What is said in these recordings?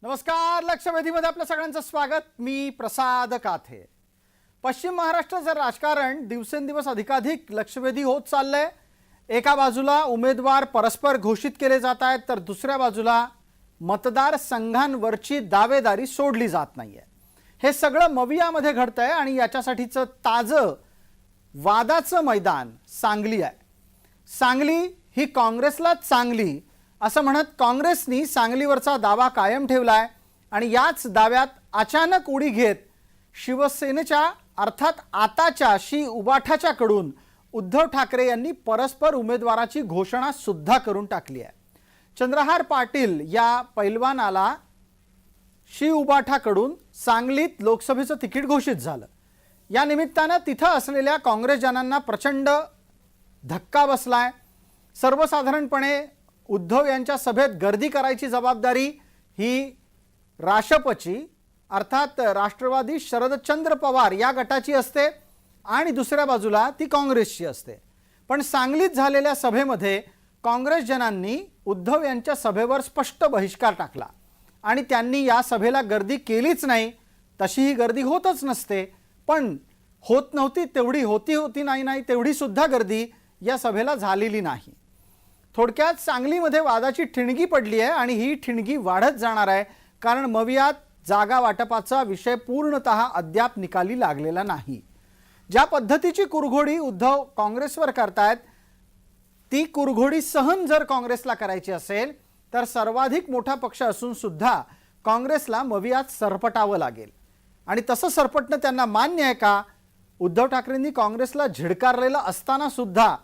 नमस्कार. लक्षवेधीमध्ये आपल्या सगळ्यांचं स्वागत. मी प्रसाद काथे. पश्चिम महाराष्ट्राचं राजकारण दिवसेंदिवस अधिकाधिक लक्षवेधी होत चाललंय. एका बाजूला उमेदवार परस्पर घोषित केले जात आहेत, तर दुसऱ्या बाजूला मतदार संघांवरची दावेदारी सोडली जात नाहीये. हे सगळं मवियामध्ये घडतंय आणि याच्यासाठीचं ताजं वादाचं मैदान सांगली आहे. सांगली ही काँग्रेसला चांगली असं म्हणत काँग्रेसनी सांगलीवरचा दावा कायम ठेवलाय आणि याच दाव्यात अचानक उडी घेत शिवसेनेच्या अर्थात आताच्या शी उबाठाच्याकडून उद्धव ठाकरे यांनी परस्पर उमेदवाराची घोषणा सुद्धा करून टाकली आहे. चंद्रहार पाटील या पैलवानाला शी उबाठाकडून सांगलीत लोकसभेचं तिकीट घोषित झालं. या निमित्तानं तिथं असलेल्या काँग्रेसजनांना प्रचंड धक्का बसलाय. सर्वसाधारणपणे उद्धव यांच्या सभेत गर्दी करायची जबाबदारी ही राशपची अर्थात राष्ट्रवादी शरदचंद्र पवार या गटाची असते आणि दुसऱ्या बाजूला ती काँग्रेसची असते. पण सांगलीत झालेल्या सभेमध्ये काँग्रेसजनांनी उद्धव यांच्या सभेवर स्पष्ट बहिष्कार टाकला आणि त्यांनी या सभेला गर्दी केलीच नाही. तशी ही गर्दी होतच नसते, पण होत नव्हती तेवढी होती नाही तेवढी सुद्धा गर्दी या सभेला झालेली नाही. थोडक्यात सांगलीमध्ये वादाची ठिणगी पडली आहे आणि ही ठिणगी वाढत जाणार आहे, कारण मवियात जागा वाटपाचा विषय पूर्णतः अद्याप निकाली लागलेला नाही. ज्या पद्धतीची कुरघोडी उद्धव काँग्रेसवर करतायत ती कुरघोडी सहन जर काँग्रेसला करायची असेल तर सर्वाधिक मोठा पक्ष असून सुद्धा काँग्रेसला मवियात सरपटावं लागेल. आणि तसं सरपटणं त्यांना मान्य आहे का? उद्धव ठाकरेंनी काँग्रेसला झिडकारलेलं असताना सुद्धा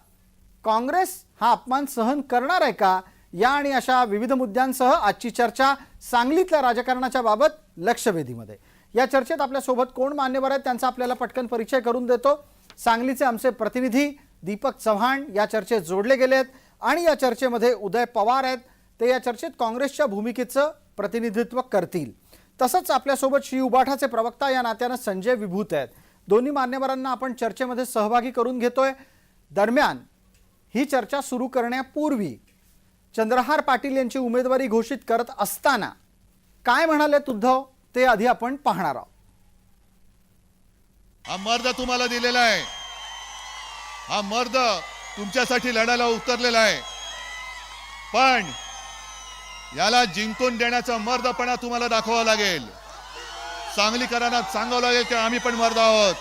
काँग्रेस हा अपमान सहन करणार आहे का? या आणि अशा विविध मुद्द्यांसह आजची चर्चा सांगलीतल्या राजकारणाच्या बाबत लक्षवेधीमध्ये. या चर्चेत आपल्या सोबत कोण मान्यवर आहेत त्यांचा आपल्याला पटकन परिचय करून देतो. सांगलीचे आमचे प्रतिनिधी दीपक चव्हाण या चर्चेत जोडले गेलेत आणि या चर्चेमध्ये उदय पवार आहेत. ते या चर्चेत काँग्रेसच्या भूमिकेचं प्रतिनिधित्व करतील. तसंच आपल्यासोबत श्री उबाठाचे प्रवक्ता या नात्यानं संजय विभूत आहेत. दोन्ही मान्यवरांना आपण चर्चेमध्ये सहभागी करून घेतोय. दरम्यान ही चर्चा सुरू करण्यापूर्वी चंद्रहार पाटील यांची उमेदवारी घोषित करत असताना काय म्हणालेत उद्धव ते आधी आपण पाहणार आहोत. हा मर्द तुम्हाला दिलेला आहे, हा मर्द तुमच्यासाठी लढायला उतरलेला आहे, पण याला जिंकून देण्याचा मर्दपणा तुम्हाला दाखवावा लागेल. सांगलीकरांना सांगावं लागेल की आम्ही पण मर्द आहोत.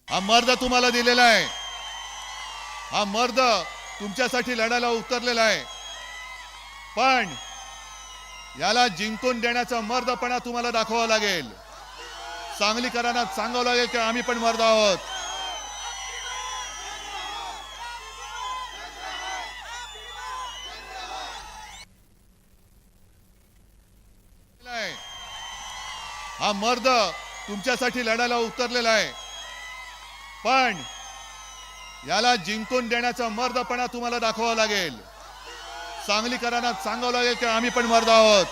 हा मर्द तुम्हाला दिलेला आहे, हा मर्द तुमच्यासाठी लढायला उतरलेला आहे, पण याला जिंकून देण्याचा मर्दपणा तुम्हाला दाखवावा लागेल. सांगलीकरांना सांगावं लागेल की आम्ही पण मर्द आहोत. हा मर्द तुमच्यासाठी लढायला उतरलेला आहे, पण याला जिंकून देण्याचा मर्दपणा तुम्हाला दाखवावा लागेल. सांगलीकरांना सांगावं लागेल की आम्ही पण मर्द आहोत.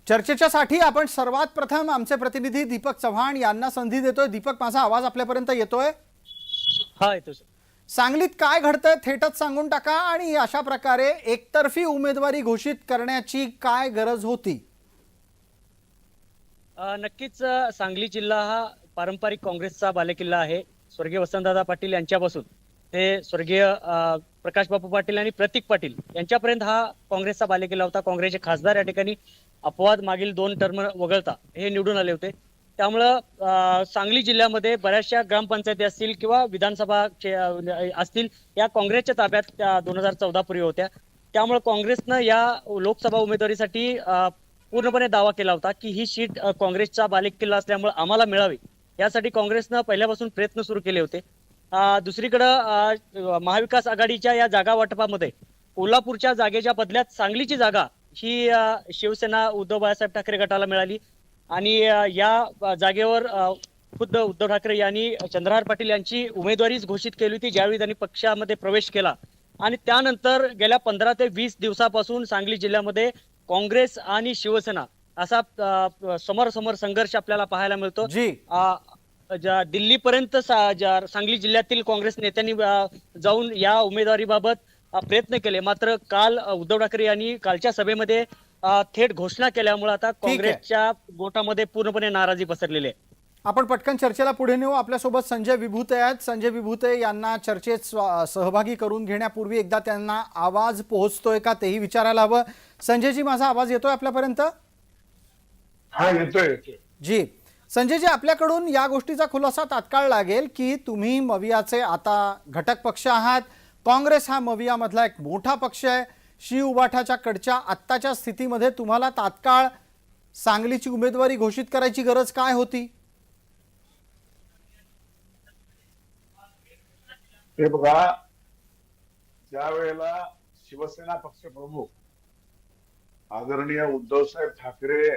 चर्चेच्या साठी आपण सर्वात प्रथम आमचे प्रतिनिधी दीपक चव्हाण यांना संधी देतोय. दीपक, माझा आवाज आपल्यापर्यंत येतोय? हा, येतो सर. सांगलीत काय घडतंय थेटच सांगून टाका आणि अशा प्रकारे एकतर्फी उमेदवारी घोषित करण्याची काय गरज होती? नक्कीच सांगली जिल्हा हा पारंपरिक काँग्रेसचा बालेकिल्ला आहे. स्वर्गीय वसंतदादा पाटील यांच्यापासून ते स्वर्गीय प्रकाश बापू पाटील आणि प्रतीक पाटील यांच्यापर्यंत हा काँग्रेसचा बालेकिल्ला होता. काँग्रेसचे खासदार या ठिकाणी अपवाद मागील 2 टर्म वगळता हे निवडून आले होते. त्यामुळं सांगली जिल्ह्यामध्ये बऱ्याचशा ग्रामपंचायती असतील किंवा विधानसभा असतील या काँग्रेसच्या ताब्यात त्या 2014 पूर्वी होत्या. त्यामुळे काँग्रेसनं या लोकसभा उमेदवारीसाठी पूर्णपणे दावा केला होता की ही सीट काँग्रेसचा बालेकिल्ला असल्यामुळे आम्हाला मिळावी, यासाठी काँग्रेसनं पहिल्यापासून प्रयत्न सुरू केले होते. दुसरीकडं महाविकास आघाडीच्या या जागा वाटपामध्ये कोल्हापूरच्या जागेच्या बदल्यात सांगलीची जागा ही शिवसेना उद्धव बाळासाहेब ठाकरे गटाला मिळाली आणि या जागेवर खुद्द उद्धव ठाकरे यांनी चंद्रहार पाटील यांची उमेदवारीच घोषित केली होती ज्यावेळी त्यांनी पक्षामध्ये प्रवेश केला. आणि त्यानंतर गेल्या 15 ते 20 दिवसापासून सांगली जिल्ह्यामध्ये काँग्रेस आणि शिवसेना असा समोरासमोर संघर्ष आपल्याला पाहायला मिळतो. जी दिल्लीपर्यंत सांगली जिल्ह्यातील काँग्रेस नेत्यांनी जाऊन या उमेदवारीबाबत प्रयत्न केले, मात्र काल उद्धव ठाकरे यांनी कालच्या सभेमध्ये थेट घोषणा केल्यामुळे आता काँग्रेसच्या गोटामध्ये पूर्णपणे नाराजी पसरलेली आहे. आपण पटकन चर्चेला पुढे नेऊ. आपल्यासोबत संजय विभूते आहेत. संजय विभूते यांना चर्चेत सहभागी करून घेण्यापूर्वी एकदा त्यांना आवाज पोहोचतोय का तेही विचारायला हवं. संजयजी, माझा आवाज येतोय आपल्यापर्यंत? हा, येतोय. जी संजयजी, आपल्याकडून या गोष्टीचा खुलासा तात्काळ लागेल की तुम्ही मवियाचे आता घटक पक्ष आहात. काँग्रेस हा मवियामधला एक मोठा पक्ष आहे. शिव उबाठाच्या कडच्या आत्ताच्या स्थितीमध्ये तुम्हाला तात्काळ सांगलीची उमेदवारी घोषित करायची गरज काय होती? हे बघा, ज्या वेळेला शिवसेना पक्ष प्रमुख आदरणीय उद्धवसाहेब ठाकरे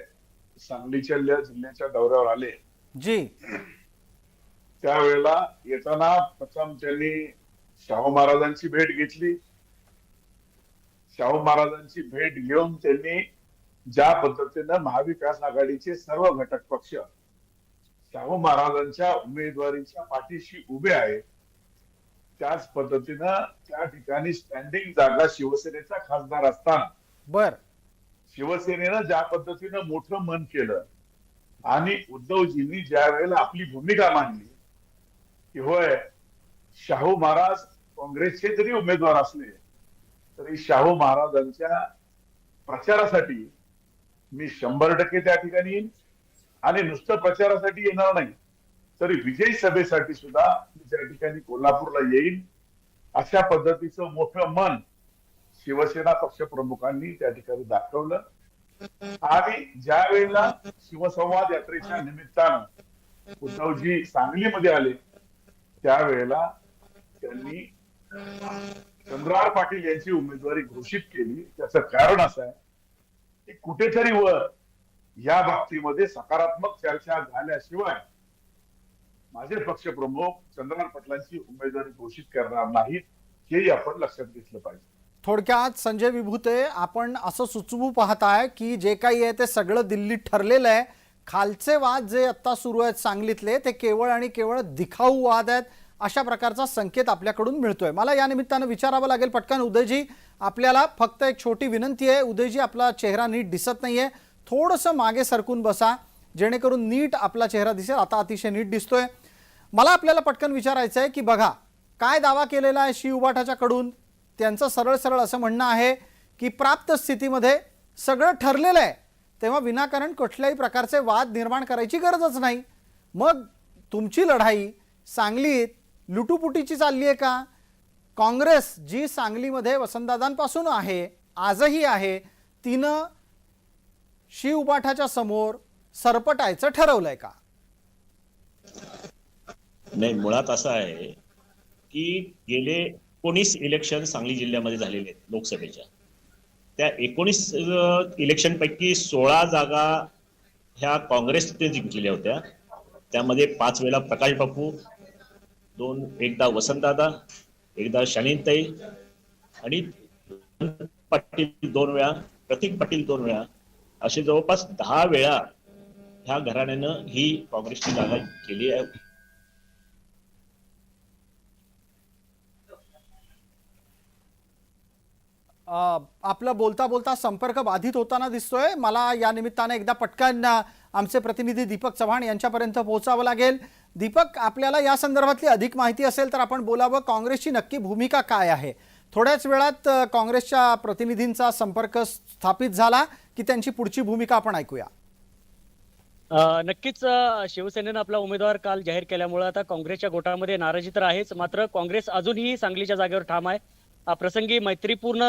सांगलीच्या जिल्ह्याच्या दौऱ्यावर आले, जी त्यावेळेला येताना प्रथम त्यांनी शाहू महाराजांची भेट घेतली. शाहू महाराजांची भेट घेऊन त्यांनी ज्या पद्धतीनं महाविकास आघाडीचे सर्व घटक पक्ष शाहू महाराजांच्या उमेदवारीच्या पाठीशी उभे आहेत, त्याच पद्धतीनं त्या ठिकाणी स्टँडिंग जागा शिवसेनेचा खासदार असताना बर शिवसेनेनं ज्या पद्धतीनं मोठं मन केलं आणि उद्धवजींनी ज्या वेळेला आपली भूमिका मांडली की होय, शाहू महाराज काँग्रेसचे जरी उमेदवार असले तरी शाहू महाराजांच्या प्रचारासाठी मी 100% त्या ठिकाणी येईन, आणि नुसतं प्रचारासाठी येणार नाही तरी विजयी सभेसाठी सुद्धा मी त्या ठिकाणी कोल्हापूरला येईन, अशा पद्धतीचं मोठं मन शिवसेना पक्ष प्रमुखांनी त्या ठिकाणी दाखवलं. आणि ज्या वेळेला शिवसंवाद यात्रेच्या निमित्तानं उद्धवजी सांगलीमध्ये आले, त्यावेळेला त्यांनी चंद्रहार पाटील यांची उमेदवारी घोषित केली. त्याचं कारण असं आहे की कुठेतरी वर या बाबतीमध्ये सकारात्मक चर्चा झाल्याशिवाय माझे पक्षप्रमुख चंद्रहार पाटलांची उमेदवारी घोषित करणार नाहीत, हेही आपण लक्षात घेतलं पाहिजे. थोडक्यात संजय विभूते, आपण असं सुचवू पाहताय की जे काही आहे ते सगळं दिल्लीत ठरलेलं आहे. खालचे वाद जे आता सुरू आहेत सांगलीतले, ते केवळ आणि केवळ दिखाऊ वाद आहेत, अशा प्रकारचा संकेत आपल्याकडून मिळतोय. मला या निमित्तानं विचारावं लागेल पटकन, उदयजी आपल्याला फक्त एक छोटी विनंती आहे. उदयजी, आपला चेहरा नीट दिसत नाहीये, थोडंसं मागे सरकून बसा जेणेकरून नीट आपला चेहरा दिसेल. आता अतिशय नीट दिसतोय. मला आपल्याला पटकन विचारायचं आहे की बघा, काय दावा केलेला आहे शिव उबाठाच्याकडून. त्यांचं सरळ सरळ असं म्हणणं आहे की प्राप्त स्थितीमध्ये सगळं ठरलेलं आहे, तेव्हा विनाकारण कुठल्याही प्रकारचे वाद निर्माण करायची गरजच नाही. मग तुमची लढाई सांगलीत लुटुपुटीची चालली आहे का? काँग्रेस जी सांगलीमध्ये वसंतदादांपासून आहे, आजही आहे, तिनं शिव उबाठाच्या समोर सरपटायचं ठरवलंय का? नाही, मुळात असं आहे की गेले 19 इलेक्शन सांगली जिल्ह्यामध्ये झालेले आहेत लोकसभेच्या. त्या 19 इलेक्शन पैकी 16 जागा ह्या काँग्रेसने जिंकलेल्या होत्या. त्यामध्ये 5 वेळा प्रकाश बापू, एकदा वसंतदादा, एकदा शालिनीताई आणि पाटील 2 वेळा, प्रतीक पाटील 2 वेळा, असे जवळपास 10 वेळा ह्या घराण्यानं ही काँग्रेसची जागा केली आहे. आपला बोलता बोलता संपर्क बाधित होताना दिसतोय. मला या निमित्ताने एकदा पटकन आमचे प्रतिनिधी दीपक चव्हाण यांच्यापर्यंत पोहोचावं लागेल. दीपक, आपल्याला या संदर्भातली अधिक माहिती असेल तर आपण बोलावं. काँग्रेसची नक्की भूमिका काय आहे? थोड्याच वेळात काँग्रेसच्या प्रतिनिधींचा संपर्क स्थापित झाला की त्यांची पुढची भूमिका आपण ऐकूया. नक्कीच शिवसेनेनं आपला उमेदवार काल जाहीर केल्यामुळे आता काँग्रेसच्या गोटामध्ये नाराजी तर आहेच, मात्र काँग्रेस अजूनही सांगलीच्या जागेवर ठाम आहे. प्रसंगी मैत्रीपूर्ण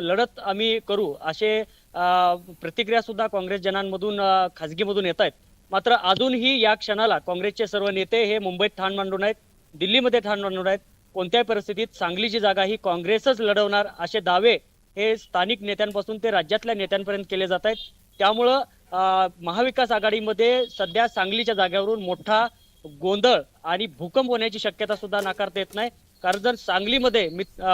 लढत आम्ही करू असे प्रतिक्रिया सुद्धा काँग्रेस जनांमधून खासगीमधून येत आहेत. मात्र अजूनही या क्षणाला काँग्रेसचे सर्व नेते हे मुंबईत ठाण मांडून आहेत, दिल्लीमध्ये ठाण मांडून आहेत. कोणत्याही परिस्थितीत सांगलीची जागा ही काँग्रेसच लढवणार असे दावे हे स्थानिक नेत्यांपासून ते राज्यातल्या नेत्यांपर्यंत केले जात आहेत. त्यामुळं महाविकास आघाडीमध्ये सध्या सांगलीच्या जागेवरून मोठा गोंधळ आणि भूकंप होण्याची शक्यता सुद्धा नाकारता येत नाही. कारण जर सांगलीमध्ये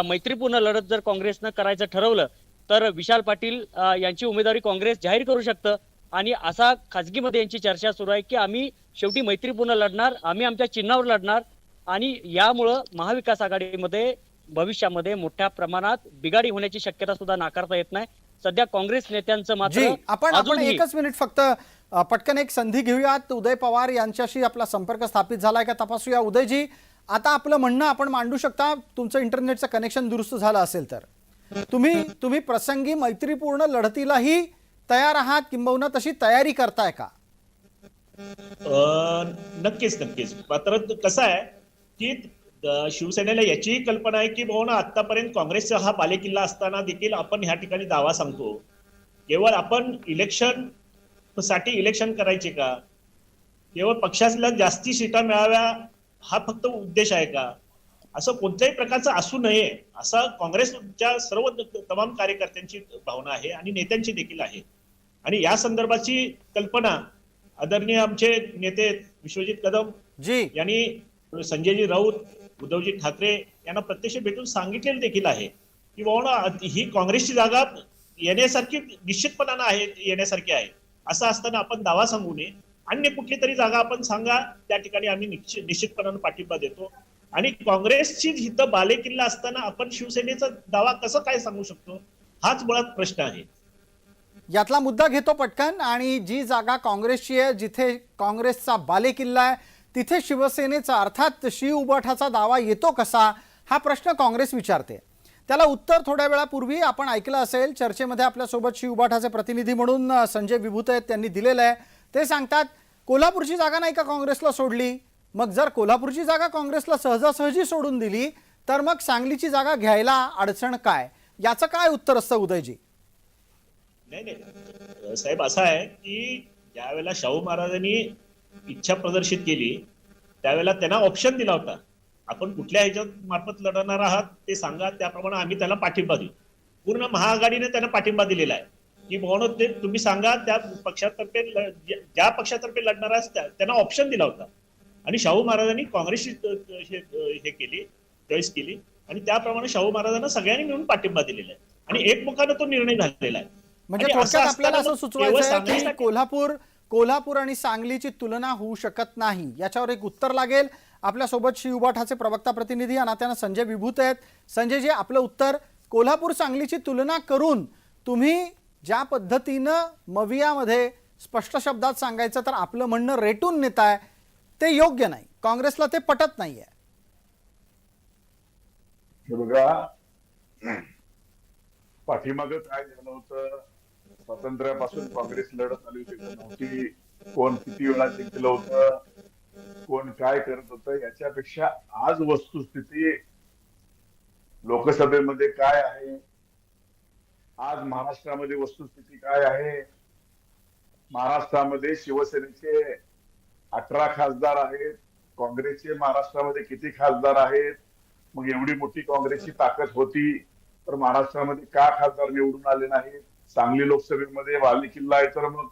मैत्रीपूर्ण लढत जर काँग्रेसनं करायचं ठरवलं तर विशाल पाटील यांची उमेदवारी काँग्रेस जाहीर करू शकतं. आणि असा खासगीमध्ये यांची चर्चा सुरू आहे की आम्ही शेवटी मैत्रीपूर्ण लढणार, आम्ही आमच्या चिन्हावर लढणार आणि यामुळं महाविकास आघाडीमध्ये भविष्यामध्ये मोठ्या प्रमाणात बिघाडी होण्याची शक्यता सुद्धा नाकारता येत नाही. सध्या काँग्रेस नेत्यांचं मात्र जी आपण अजूनही एकच मिनिट फक्त पटकन एक संधी घेऊयात. उदय पवार यांच्याशी आपला संपर्क स्थापित झालाय का तपासूया. उदयजी, आता आपलं म्हणणं आपण मांडू शकता. तुमचं इंटरनेटचं कनेक्शन दुरुस्त झालं असेल तर तुम्ही प्रसंगी मैत्रीपूर्ण लढतीलाही तयार आहात, किंबहुना तशी तयारी करताय का? नक्कीच नक्कीच. मात्र कसं आहे की शिवसेनेला याचीही कल्पना आहे की भाऊ आतापर्यंत काँग्रेसचा हा बालेकिल्ला असताना देखील आपण ह्या ठिकाणी दावा सांगतो, केवळ आपण इलेक्शन साठी इलेक्शन करायचे का, केवळ पक्षाला जास्ती सीटा मिळाव्या हा फक्त उद्देश आहे का, असं कोणत्याही प्रकारचं असू नये असं काँग्रेसच्या सर्व तमाम कार्यकर्त्यांची भावना आहे आणि नेत्यांची देखील आहे. आणि या संदर्भाची कल्पना आदरणीय आमचे नेते विश्वजित कदम जी यांनी संजयजी राऊत, उद्धवजी ठाकरे यांना प्रत्यक्ष भेटून सांगितलेलं देखील आहे की बाबा ही काँग्रेसची जागा येण्यासारखी निश्चितपणानं आहे, येण्यासारखी आहे. असं असताना आपण दावा सांगू नये, अन्य कुठली तरी जागा आपण सांगा, त्या ठिकाणी आम्ही निश्चितपणानं पाठिंबा देतो. आणि काँग्रेसची इथं बालेकिल्ला असताना आपण शिवसेनेचा दावा कसं काय सांगू शकतो, हाच मुळात प्रश्न आहे. यातला मुद्दा घेतो पटकन. आणि जी जागा काँग्रेसची आहे, जिथे काँग्रेसचा बालेकिल्ला आहे, तिथे शिवसेनेचा अर्थात शिवउबाठाचा दावा येतो कसा, हा प्रश्न काँग्रेस विचारते. त्याला उत्तर थोड्या वेळापूर्वी आपण ऐकलं असेल. चर्चेमध्ये आपल्यासोबत शिवउबाठाचे प्रतिनिधी म्हणून संजय विभूते आहेत, त्यांनी दिलेलं आहे. ते सांगतात कोल्हापूरची जागा नाही का काँग्रेसला सोडली, मग जर कोल्हापूरची जागा काँग्रेसला सहजासहजी सोडून दिली तर मग सांगलीची जागा घ्यायला अडचण काय, याचं काय उत्तर असतं उदयजी? नाही साहेब, असं आहे की ज्यावेळेला शाहू महाराजांनी इच्छा प्रदर्शित केली त्यावेळेला त्यांना ऑप्शन दिला होता, आपण कुठल्या ह्याच्यात मार्फत लढणार आहात ते सांगा, त्याप्रमाणे आम्ही त्याला पाठिंबा देऊ. पूर्ण महाआघाडीने त्यांना पाठिंबा दिलेला आहे की म्हणून ते तुम्ही सांगा, त्या पक्षातर्फे ज्या पक्षातर्फे लढणार आहात त्यांना ऑप्शन दिला होता. आणि शाहू महाराजांनी काँग्रेसची हे केली, चॉईस केली आणि त्याप्रमाणे शाहू महाराजांना सगळ्यांनी मिळून पाठिंबा दिलेला आहे आणि एकमुखानं तो निर्णय झालेला आहे. म्हणजे थोडक्यात आपल्याला असं सुचवायचं आहे की कोल्हापूर आणि सांगलीची तुलना होऊ शकत नाही, याच्यावर एक उत्तर लागेल. आपल्यासोबत शिवउबाठाचे प्रवक्ता प्रतिनिधी या नात्यानं संजय विभूते आहेत. संजयजी, आपलं उत्तर, कोल्हापूर सांगलीची तुलना करून तुम्ही ज्या पद्धतीनं मवियामध्ये स्पष्ट शब्दात सांगायचं तर आपलं म्हणणं रेटून नेताय, ते योग्य नाही, काँग्रेसला ते पटत नाहीये. बघा, पाठीमागं काय झालं होतं, स्वातंत्र्यापासून काँग्रेस लढत आली होती नव्हती, कोण किती वेळा जिंकलं होतं, कोण काय करत होतं, याच्यापेक्षा आज वस्तुस्थिती लोकसभेमध्ये काय आहे, आज महाराष्ट्रामध्ये वस्तुस्थिती काय आहे. महाराष्ट्रामध्ये शिवसेनेचे 18 खासदार आहेत, काँग्रेसचे महाराष्ट्रामध्ये किती खासदार आहेत, मग एवढी मोठी काँग्रेसची ताकद होती तर महाराष्ट्रामध्ये का खासदार निवडून आले नाहीत. सांगली लोकसभेमध्ये बालेकिल्ला आहे तर मग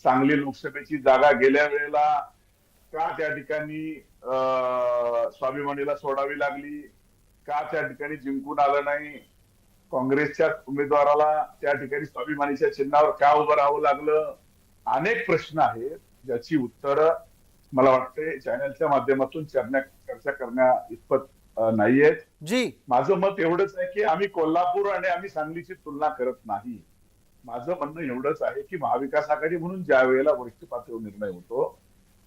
सांगली लोकसभेची जागा गेल्या वेळेला का त्या ठिकाणी स्वाभिमानीला सोडावी लागली, का त्या ठिकाणी जिंकून आलं नाही, काँग्रेसच्या उमेदवाराला त्या ठिकाणी स्वाभिमानीच्या चिन्हावर का उभं राहावं लागलं. अनेक प्रश्न आहेत ज्याची उत्तरं मला वाटते चॅनलच्या माध्यमातून चर्चा करण्या इतपत नाहीयेत. जी, माझं मत एवढंच आहे की आम्ही कोल्हापूर आणि आम्ही सांगलीची तुलना करत नाही. माझं म्हणणं एवढंच आहे की महाविकास आघाडी म्हणून ज्या वेळेला वरिष्ठ पातळीवर निर्णय होतो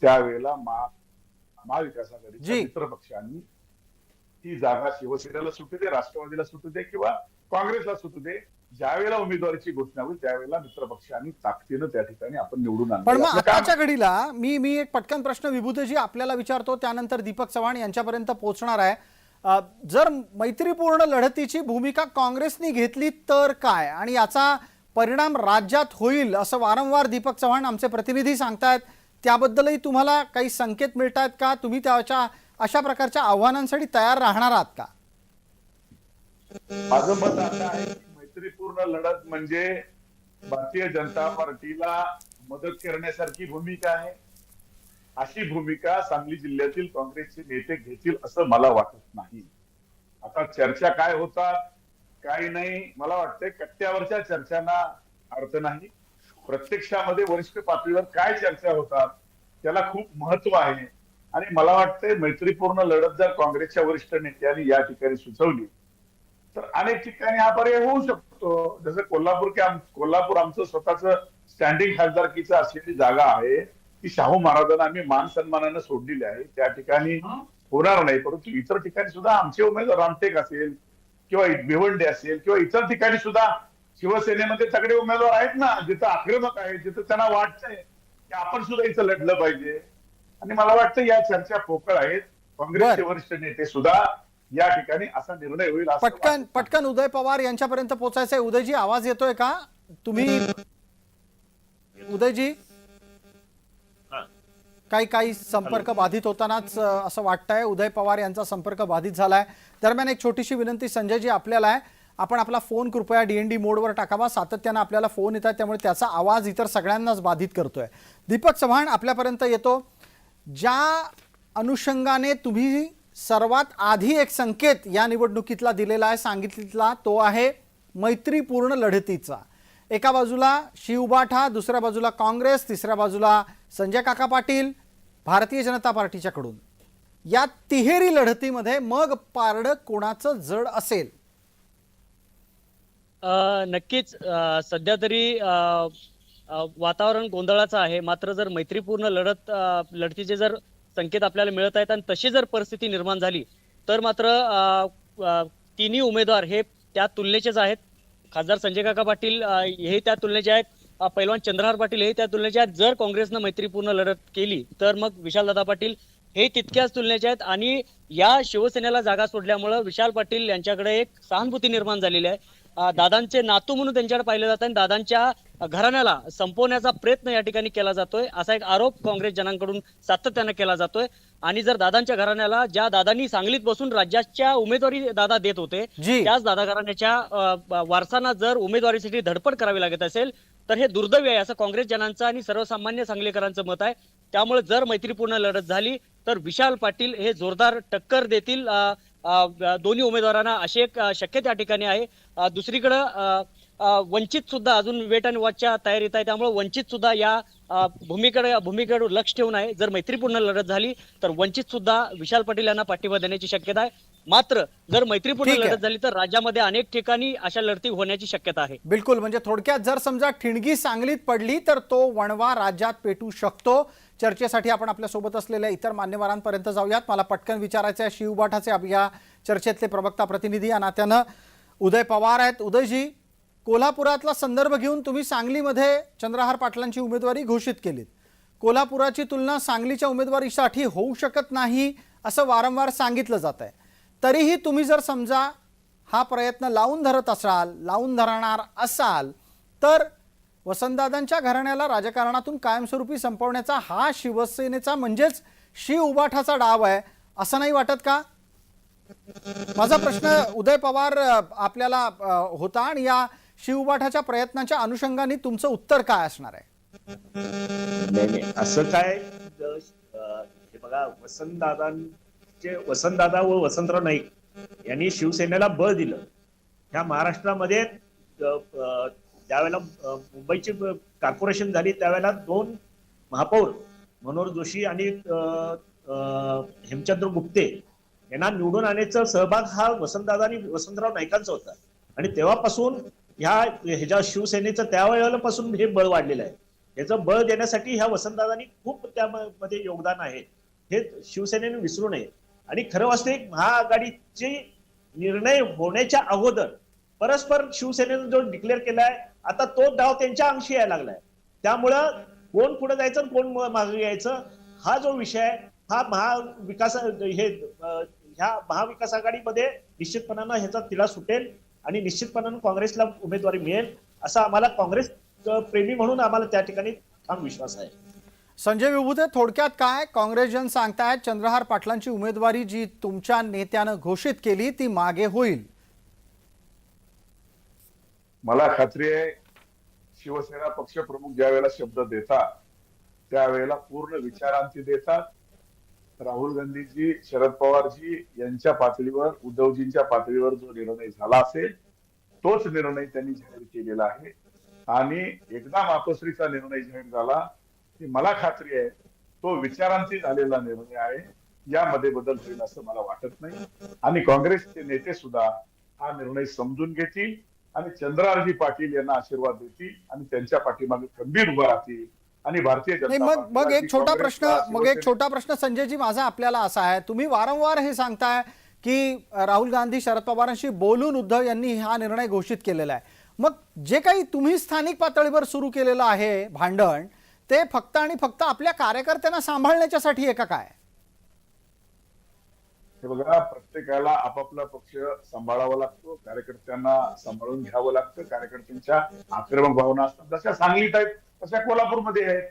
त्यावेळेला महाविकास आघाडीच्या मित्र पक्षांनी ती जागा शिवसेनेला सुटू दे, राष्ट्रवादीला सुटू दे किंवा काँग्रेसला सुटू दे, ज्या वेळेला उमेदवारीची घोषणा होईल त्यावेळेला मित्र पक्षांनी ताकदीनं त्या ठिकाणी आपण निवडून आणलं. पण मग आताच्या घडीला मी एक पटकन प्रश्न विभूतेजी आपल्याला विचारतो, त्यानंतर दीपक चव्हाण यांच्यापर्यंत पोहोचणार आहे. जर मैत्रीपूर्ण लढतीची भूमिका काँग्रेसने घेतली तर काय आणि याचा परिणाम राज्यात होईल असं वारंवार दीपक चव्हाण आमचे प्रतिनिधी सांगतायत, त्याबद्दलही तुम्हाला काही संकेत मिळतात का? तुम्ही त्याच्या अशा प्रकारच्या आव्हानांसाठी तयार राहणार आहात का? माझं मत असं आहे की मैत्रीपूर्ण लढत म्हणजे भारतीय जनता पार्टीला मदत करण्यासारखी भूमिका आहे. अशी भूमिका सांगली जिल्ह्यातील काँग्रेसचे नेते घेतील असं मला वाटत नाही. आता चर्चा काय होतात काही नाही, मला वाटतंय कट्ट्यावरच्या चर्चांना अर्थ नाही. प्रत्यक्षामध्ये वरिष्ठ पातळीवर काय चर्चा होतात त्याला खूप महत्व आहे. आणि मला वाटतंय मैत्रीपूर्ण लढत जर काँग्रेसच्या वरिष्ठ नेत्यांनी या ठिकाणी सुचवली तर अनेक ठिकाणी हा पर्याय होऊ शकतो. जसं कोल्हापूर आमचं स्वतःच स्टँडिंग खासदारकीचं असलेली जागा आहे, ती शाहू महाराजांना आम्ही मान सन्मानानं सोडलेली आहे. त्या ठिकाणी होणार नाही, परंतु इतर ठिकाणी सुद्धा आमचे उमेदवार रामटेक असेल किंवा भिवंडी असेल किंवा इतर ठिकाणी सुद्धा शिवसेनेमध्ये तगडे उमेदवार आहेत ना, जिथं आक्रमक आहेत, जिथं त्यांना वाटतंय की आपण सुद्धा इथं लढलं पाहिजे. आणि मला वाटतं या चर्चा पोकळ आहेत. काँग्रेसचे वरिष्ठ नेते सुद्धा या ठिकाणी असा निर्णय होईल असं पटकन उदय पवार यांच्यापर्यंत पोहोचायचंय. उदयजी, आवाज येतोय का तुम्ही? उदयजी, काही संपर्क बाधित होतानाच असं वाटतंय. उदय पवार यांचा संपर्क बाधित झालाय. दरम्यान एक छोटीशी विनंती संजयजी आपल्याला आहे, आपण आपला फोन कृपया DND मोडवर टाकावा. सातत्यानं आपल्याला फोन येतात, त्यामुळे त्याचा आवाज इतर सगळ्यांनाच बाधित करतोय. दीपक चव्हाण आपल्यापर्यंत येतो. ज्या अनुषंगाने तुम्ही सर्वात आधी एक संकेत या निवडणुकीतला दिलेला आहे, सांगितलेला, तो आहे मैत्रीपूर्ण लढतीचा. एका बाजूला शिवबाठा, दुसऱ्या बाजूला काँग्रेस, तिसऱ्या बाजूला संजय काका पाटील भारतीय जनता पार्टीच्याकडून. या तिहेरी लढतीमध्ये मग पारडं कोणाचं जड असेल? नक्कीच सध्या तरी वातावरण गोंधळाचं आहे. मात्र जर मैत्रीपूर्ण लढतीचे जर संकेत आपल्याला मिळत आहेत आणि तशी जर परिस्थिती निर्माण झाली तर मात्र तिन्ही उमेदवार हे त्या तुलनेचेच आहेत. खासदार संजय काका पाटील हे त्या तुलनेचे आहेत, पैलवान चंद्रहार पाटील हे त्या तुलनेचे आहेत. जर काँग्रेसनं मैत्रीपूर्ण लढत केली तर मग विशालदादा पाटील हे तितक्याच तुलनेचे आहेत. आणि या शिवसेनेला जागा सोडल्यामुळे विशाल पाटील यांच्याकडे एक सहानुभूती निर्माण झालेली आहे. दादांचे नातू म्हणून त्यांच्याकडे पाहिलं जातं आणि दादांच्या घराण्याला संपवण्याचा प्रयत्न या ठिकाणी केला जातोय, असा एक आरोप काँग्रेस जनांकडून सातत्यानं केला जातोय. आणि जर दादांच्या घराण्याला, ज्या दादांनी सांगलीत बसून राज्याच्या उमेदवारी दादा देत होते, त्याच दादा घराण्याच्या वारसांना जर उमेदवारीसाठी धडपड करावी लागत असेल तर हे दुर्दैव आहे, असं काँग्रेस जनांचं आणि सर्वसामान्य सांगलीकरांचं मत आहे. त्यामुळे जर मैत्रीपूर्ण लढत झाली तर विशाल पाटील हे जोरदार टक्कर देतील दोन्ही उमेदवारांना, अशी एक शक्यता या ठिकाणी आहे. दुसरीकडे वंचित सुद्धा अजून वेट आणि वॉचच्या तयारीत आहे, त्यामुळे वंचित सुद्धा या भूमिकेकडे लक्ष ठेवून आहे. जर मैत्रीपूर्ण लढत झाली तर वंचित सुद्धा विशाल पाटील यांना पाठिंबा देण्याची शक्यता आहे. मात्र जर मैत्रीपूर्ण लढत झाली तर राज्यामध्ये अनेक ठिकाणी अशा लढती होण्याची शक्यता आहे. बिलकुल, म्हणजे थोडक्यात जर समजा ठिणगी सांगलीत पडली तर तो वणवा राज्यात पेटू शकतो. चर्चेसाठी आपण आपल्या सोबत असलेल्या इतर मान्यवरांपर्यंत जाऊयात. मला पटकन विचारायचं आहे, शिवबाठाचे या चर्चेतले प्रवक्ता प्रतिनिधी या नात्यानं उदय पवार आहेत. उदयजी, कोल्हापुरातला संदर्भ घेऊन तुम्ही सांगलीमध्ये चंद्रहार पाटलांची उमेदवारी घोषित केलीत. कोल्हापुराची तुलना सांगलीच्या उमेदवारीसाठी होऊ शकत नाही असं वारंवार सांगितलं जात आहे. तरीही तुम्ही जर समजा हा प्रयत्न लावून धरणार असाल तर वसंतदादांच्या घराण्याला राजकारणातून कायमस्वरूपी संपवण्याचा हा शिवसेनेचा म्हणजेच शिव उबाठाचा डाव आहे, असं नाही वाटत का? माझा प्रश्न उदय पवार आपल्याला होता आणि या शिव उबाठाच्या प्रयत्नाच्या अनुषंगाने तुमचं उत्तर काय असणार आहे? नाही, असं काय, हे बघा, वसंतदादा व वसंतराव नाईक यांनी शिवसेनेला बळ दिलं. ह्या महाराष्ट्रामध्ये ज्यावेळेला मुंबईची कॉर्पोरेशन झाली त्यावेळेला 2 महापौर मनोहर जोशी आणि हेमचंद्र गुप्ते यांना निवडून आणण्याचा सहभाग हा वसंतदादा आणि वसंतराव नाईकांचा होता. आणि तेव्हापासून ह्याच्या शिवसेनेचं त्यावेळेपासून हे बळ वाढलेलं आहे. याचं बळ देण्यासाठी ह्या वसंतदादांनी खूप त्यामध्ये योगदान आहे, हे शिवसेनेने विसरू नये. आणि खरं वास्तविक महाआघाडीचे निर्णय होण्याच्या अगोदर परस्पर शिवसेनेनं जो डिक्लेअर केलाय, आता तो डाव त्यांच्या अंशी यायला लागलाय. त्यामुळं कोण पुढे जायचं कोण मागे यायचं हा जो विषय आहे, हा ह्या महाविकास आघाडीमध्ये निश्चितपणानं ह्याचा तिला सुटेल आणि निश्चितपणानं काँग्रेसला उमेदवारी मिळेल, असा आम्हाला काँग्रेस प्रेमी म्हणून आम्हाला त्या ठिकाणी ठाम विश्वास आहे. संजय विभूते, थोडक्यात काय काँग्रेस जन सांगतायत, चंद्रहार पाटलांची उमेदवारी जी तुमच्या नेत्यानं घोषित केली ती मागे होईल? मला खात्री आहे, शिवसेना पक्षप्रमुख ज्या वेळेला शब्द देतात त्यावेळेला पूर्ण विचारांती देतात. राहुल गांधीजी, शरद पवारजी यांच्या पातळीवर, उद्धवजींच्या पातळीवर जो निर्णय झाला असेल तोच निर्णय त्यांनी जाहीर केलेला आहे आणि एकदा मातोश्रीचा निर्णय जाहीर झाला की मला खात्री आहे तो विचारांची झालेला निर्णय आहे, यामध्ये बदल होईल असं मला वाटत नाही. आणि काँग्रेसचे नेते सुद्धा हा निर्णय समजून घेतील आणि चंद्रारजी पाटील यांना आशीर्वाद देतील आणि त्यांच्या पाठीमागे खंबीर उभा राहतील आणि भारतीय नाही, जनता मग एक छोटा प्रश्न संजयजी माझा आपल्याला असा आहे, तुम्ही वारंवार हे सांगताय की राहुल गांधी शरद पवारांशी बोलून उद्धव यांनी हा निर्णय घोषित केलेला आहे. मग जे काही तुम्ही स्थानिक पातळीवर सुरू केलेलं आहे भांडण, ते फक्त आणि फक्त आपल्या कार्यकर्त्यांना सांभाळण्याच्यासाठी आहे का काय? हे बघा, प्रत्येकाला आपापला पक्ष सांभाळावा लागतो, कार्यकर्त्यांना सांभाळून घ्यावं लागतं. कार्यकर्त्यांच्या आक्रमक भावना असतात, जशा सांगलीत आहेत तशा कोल्हापूरमध्ये आहेत.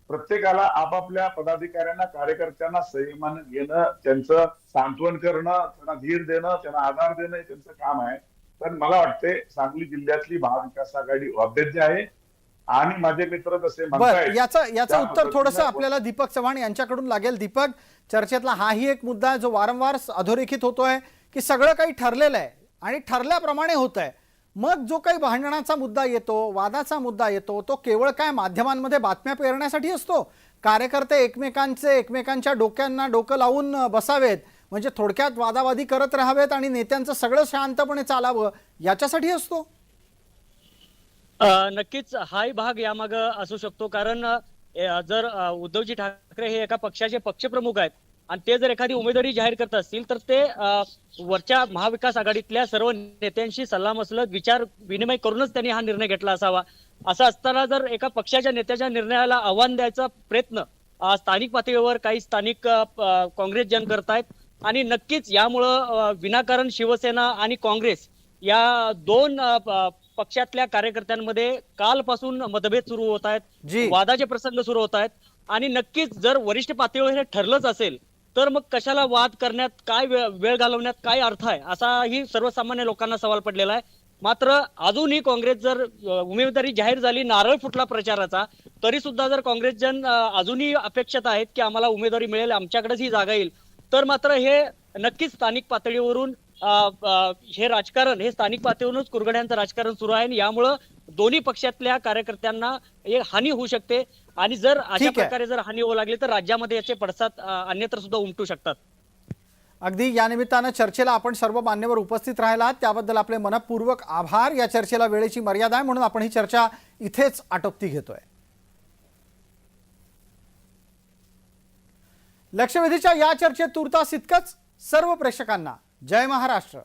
प्रत्येकाला आपापल्या पदाधिकाऱ्यांना कार्यकर्त्यांना संयमानं घेणं, त्यांचं सांत्वन करणं, त्यांना धीर देणं, त्यांना आधार देणं हे त्यांचं काम आहे. पण मला वाटते सांगली जिल्ह्यातली महाविकास आघाडी अभेद्य आहे आणि माझे मित्र जसे बरं, याचं उत्तर थोडंसं आपल्याला दीपक चव्हाण यांच्याकडून लागेल. दीपक, चर्चेतला हाही एक मुद्दा आहे जो वारंवार अधोरेखित होतोय की सगळं काही ठरलेलं आहे आणि ठरल्याप्रमाणे होत आहे. मग जो काही भांडणाचा मुद्दा येतो, वादाचा मुद्दा येतो, तो केवळ काय माध्यमांमध्ये बातम्या पेरण्यासाठी असतो? कार्यकर्ते एकमेकांच्या डोक्यांना डोकं लावून बसावेत, म्हणजे थोडक्यात वादावादी करत राहावेत आणि नेत्यांचं सगळं शांतपणे चालावं, याच्यासाठी असतो? नक्कीच हाही भाग यामागे असू शकतो. कारण जर उद्धवजी ठाकरे हे एका पक्षाचे पक्षप्रमुख आहेत आणि ते जर एखादी उमेदवारी जाहीर करत असतील तर ते वरच्या महाविकास आघाडीतल्या सर्व नेत्यांशी सल्लामसलत विचार विनिमय करूनच त्यांनी हा निर्णय घेतला असावा. असं असताना जर एका पक्षाच्या नेत्याच्या निर्णयाला आव्हान द्यायचा प्रयत्न स्थानिक पातळीवर काही स्थानिक काँग्रेस जन करतायत आणि नक्कीच यामुळं विनाकारण शिवसेना आणि काँग्रेस या दोन पक्षातल्या कार्यकर्त्यांमध्ये कालपासून मतभेद सुरू होत आहेत, वादाचे प्रसंग सुरू होत आहेत आणि नक्कीच जर वरिष्ठ पातळीवर हे ठरलंच असेल तर मग कशाला वाद करण्यात, काय वेळ घालवण्यात काय अर्थ आहे, असाही सर्वसामान्य लोकांना सवाल पडलेला आहे. मात्र अजूनही काँग्रेस जर उमेदवारी जाहीर झाली, नारळ फुटला प्रचाराचा, तरी सुद्धा जर काँग्रेस जन अजूनही अपेक्षित आहेत की आम्हाला उमेदवारी मिळेल, आमच्याकडेच ही जागा येईल, तर मात्र हे नक्कीच स्थानिक पातळीवरून हे राजकारण हे स्थानिक पातळीवरूनच कुरघड्यांचं राजकारण सुरू आहे आणि यामुळं दोन्ही पक्षातल्या कार्यकर्त्यांना एक हानी होऊ शकते आणि जर अशा प्रकारे जर हानी होऊ लागली तर राज्यामध्ये याचे पडसाद अन्यत्र सुद्धा उमटू शकतात. अगदी या निमित्तानं चर्चेला आपण सर्व मान्यवर उपस्थित राहिलात त्याबद्दल आपले मनपूर्वक आभार. या चर्चेला वेळेची मर्यादा आहे म्हणून आपण ही चर्चा इथेच आटोपती घेतोय. लक्षवेधीच्या या चर्चेत तुर्तास इतकंच. सर्व प्रेक्षकांना जय महाराष्ट्र.